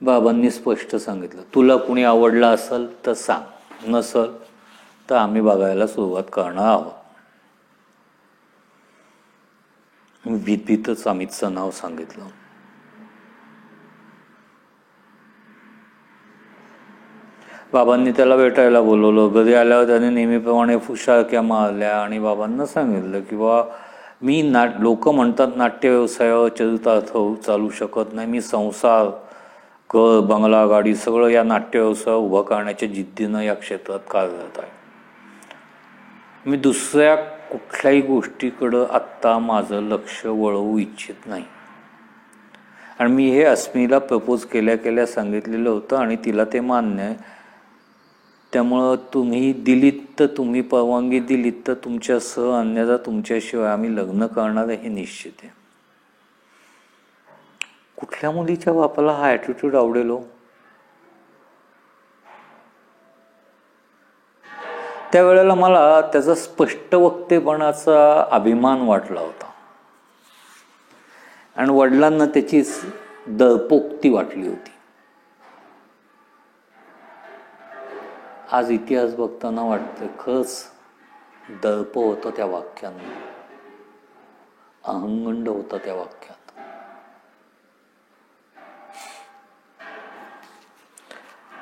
बाबांनी स्पष्ट सांगितलं, तुला कुणी आवडला असेल तर सांग, नसल तर आम्ही बघायला सुरुवात करणार आहोत. भीतीतच अमितचं नाव सांगितलं. बाबांनी त्याला भेटायला बोलवलं. घरी आल्यावर त्याने नेहमीप्रमाणे फुशारक्या मारल्या आणि बाबांना सांगितलं की बा मी लोक म्हणतात नाट्य व्यवसायावर चरितार्थ चालू शकत नाही. मी संसार, घर, बंगला, गाडी सगळं या नाट्य व्यवसाय उभा करण्याच्या जिद्दीनं या क्षेत्रात कार्यरत आहे. मी दुसऱ्या कुठल्याही गोष्टीकडं आत्ता माझं लक्ष वळवू इच्छित नाही. आणि मी हे अस्मीला प्रपोज केल्या सांगितलेलं होतं आणि तिला ते मान्य आहे. त्यामुळं तुम्ही दिलीत तर, तुम्ही परवानगी दिलीत तर तुमच्यासह, अन्यथा तुमच्याशिवाय आम्ही लग्न करणार हे निश्चित आहे. कुठल्या मुलीच्या बापाला हा ॲटिट्यूड आवडेल हो? त्यावेळेला मला त्याचा स्पष्ट वक्तेपणाचा अभिमान वाटला होता आणि वडिलांना त्याची दळपोक्ती वाटली होती. आज इतिहास बघताना वाटतं खरंच दर्प होतं त्या वाक्यांना, अहंगंड होता त्या वाक्यात.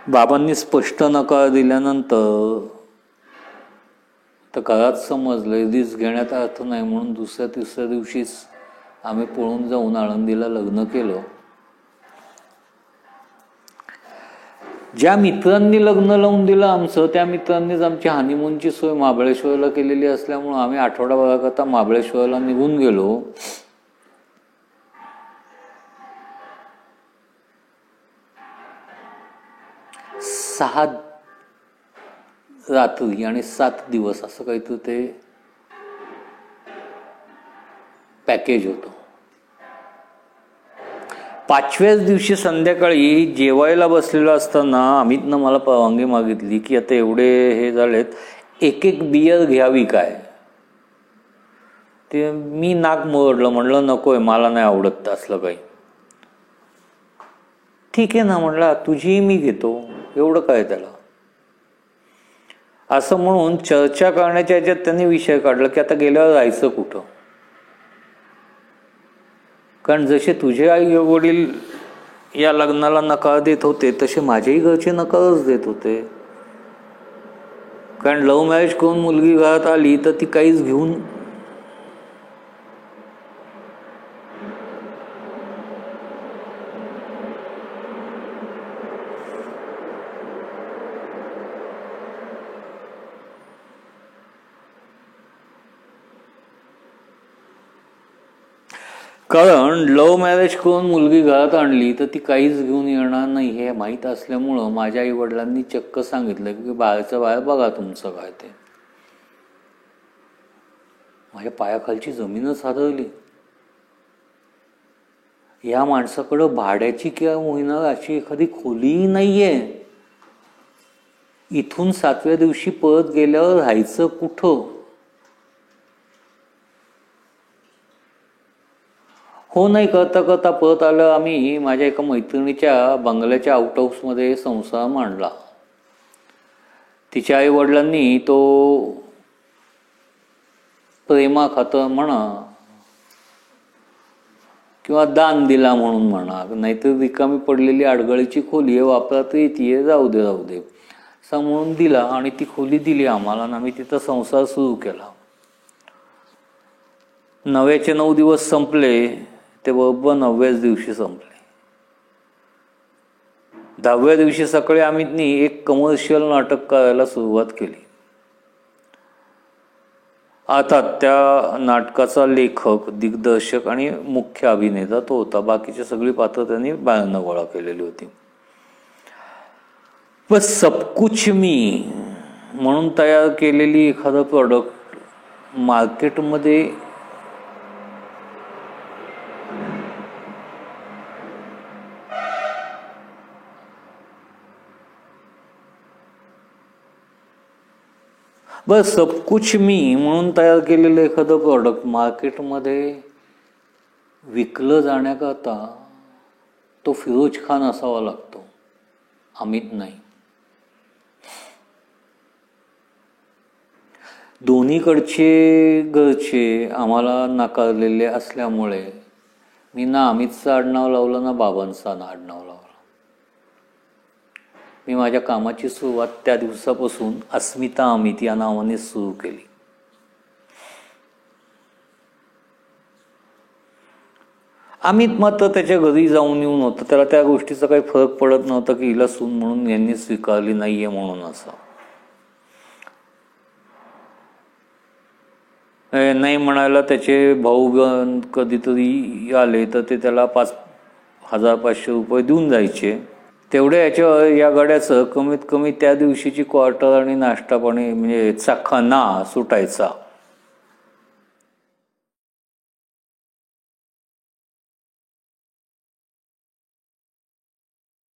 बाबांनी स्पष्ट नकार दिल्यानंतर तर घरात समजलं रिस्क घेण्यात अर्थ नाही, म्हणून दुसऱ्या तिसऱ्या दिवशीच आम्ही पळून जाऊन आळंदीला लग्न केलं. ज्या मित्रांनी लग्न लावून दिलं आमचं, त्या मित्रांनीच आमची हनीमूनची सोय महाबळेश्वरला केलेली असल्यामुळं आम्ही आठवडाभराकरता महाबळेश्वरला निघून गेलो. सहा रात्री आणि 7 दिवस असं काहीतरी ते पॅकेज होतं. 5व्याच दिवशी संध्याकाळी जेवायला बसलेलो असताना अमितनं मला परवानगी मागितली की आता एवढे हे झालेत, एक बियर घ्यावी काय. ते मी नाक मोडलं, म्हणलं नकोय, मला नाही आवडत असलं काही. ठीक आहे ना म्हणलं, तुझी मी घेतो, एवढं काय त्याला. असं म्हणून चर्चा करण्याच्या ह्याच्यात त्यांनी विषय काढला की आता गेल्यावर जायचं कुठं. कारण जसे तुझे आई वडील या लग्नाला नकार देत होते तसे माझ्याही घरचे नकारच देत होते. कारण लव्ह मॅरेज करून मुलगी घरात आली तर ती काहीच घेऊन कारण लव्ह मॅरेज करून मुलगी घरात आणली तर ती काहीच घेऊन येणार नाही हे माहीत असल्यामुळं माझ्या आई वडिलांनी चक्क सांगितलं की बाहेरचं बाहेर बघा तुमचं काय ते. माझ्या पायाखालची जमीनच हादरली. या माणसाकडं भाड्याची किंवा होईना अशी एखादी खोलीही नाहीये. इथून 7व्या दिवशी परत गेल्यावर राहायचं कुठं. हो नाही करता करता परत आलं आम्ही माझ्या एका मैत्रिणीच्या बंगल्याच्या आउट हाऊसमध्ये संसार मांडला. तिच्या आई वडिलांनी तो प्रेमा खातर म्हणा किंवा दान दिला म्हणून म्हणा, नाहीतर रिकामी पडलेली आडगळीची खोली आहे, वापरात येते, जाऊ दे असं म्हणून दिला आणि ती खोली दिली आम्हाला आणि आम्ही तिथं संसार सुरू केला. 9चे 9 दिवस संपले ते बरोबर 9व्याच दिवशी संपले. 10व्या दिवशी सकाळी आम्ही एक कमर्शियल नाटक करायला सुरुवात केली. आता त्या नाटकाचा लेखक, दिग्दर्शक आणि मुख्य अभिनेता तो होता. बाकीची सगळी पात्र त्यांनी बाहेरनं गोळा केलेली होती. बस सबकुछ मी म्हणून तयार केलेली एखादं प्रॉडक्ट मार्केटमध्ये बस सबकुछ मी म्हणून तयार केलेलं एखादं प्रॉडक्ट मार्केटमध्ये विकलं जाण्याकरता तो फिरोज खान असावा लागतो, अमित नाही. दोन्हीकडचे घरचे आम्हाला नाकारलेले असल्यामुळे मी ना अमितचं आडनाव लावलं ना बाबांचं आडनाव लावलं. मी माझ्या कामाची सुरुवात त्या दिवसापासून अस्मिता अमित या नावाने सुरू केली. अमित मात्र त्याच्या घरी जाऊन येऊन होतं. त्याला त्या गोष्टीचा काही फरक पडत नव्हता की हिला सून म्हणून यांनी स्वीकारली नाहीये म्हणून. असं नाही म्हणायला त्याचे भाऊ कधीतरी आले तर ते त्याला 5,500 रुपये देऊन जायचे. तेवढ्या या गाड्याचं कमीत कमी त्या दिवशीची क्वार्टर आणि नाश्ता पाणी म्हणजे चखाना सुटायचा.